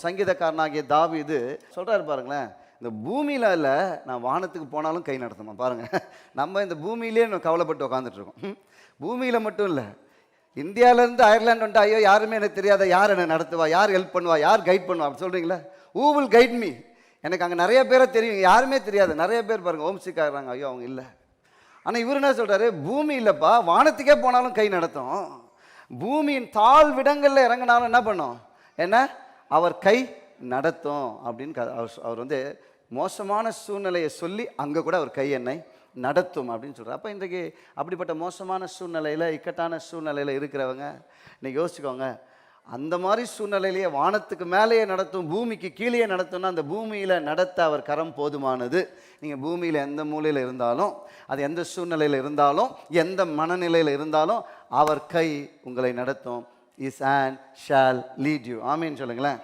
சங்கீதக்காரனாகிய தாவீது சொல்கிறாரு பாருங்களேன், இந்த பூமியில் இல்லை, நான் வானத்துக்கு போனாலும் கை நடத்தணும். பாருங்கள், நம்ம இந்த பூமியிலே கவலைப்பட்டு உட்காந்துட்ருக்கோம். பூமியில் மட்டும் இல்லை, இந்தியாவிலேருந்து அயர்லாந்து வந்துட்டு ஐயோ யாருமே எனக்கு தெரியாத, யார் என்னை நடத்துவா, யார் ஹெல்ப் பண்ணுவா, யார் கைட் பண்ணுவா அப்படி சொல்கிறீங்களா? Who will guide me? எனக்கு அங்கே நிறைய பேரை தெரியும், யாருமே தெரியாது. நிறைய பேர் பாருங்கள் ஹோம் சிக் ஆகிறாங்க, ஐயோ அவங்க இல்லை. ஆனால் இவர் என்ன சொல்கிறாரு, பூமி இல்லைப்பா, வானத்துக்கே போனாலும் கை நடத்தும். பூமியின் தாழ் விடங்களில் இறங்கினாலும் என்ன பண்ணும், என்ன அவர் கை நடத்தும் அப்படின்னு அவர் வந்து மோசமான சூழ்நிலையை சொல்லி அங்கே கூட அவர் கை என்னை நடத்தும் அப்படின்னு சொல்கிறார். அப்போ இன்றைக்கு அப்படிப்பட்ட மோசமான சூழ்நிலையில், இக்கட்டான சூழ்நிலையில் இருக்கிறவங்க இன்னைக்கு யோசிச்சுக்கோங்க, அந்த மாதிரி சூழ்நிலையிலேயே வானத்துக்கு மேலேயே நடத்தும், பூமிக்கு கீழே நடத்தும்னா அந்த பூமியில் நடத்த அவர் கரம் போதுமானது. நீங்கள் பூமியில் எந்த மூலையில் இருந்தாலும், அது எந்த சூழ்நிலையில் இருந்தாலும், எந்த மனநிலையில் இருந்தாலும் அவர் கை உங்களை நடத்தும். Is and shall lead you. ஆமீன் சொல்லுங்களேன்.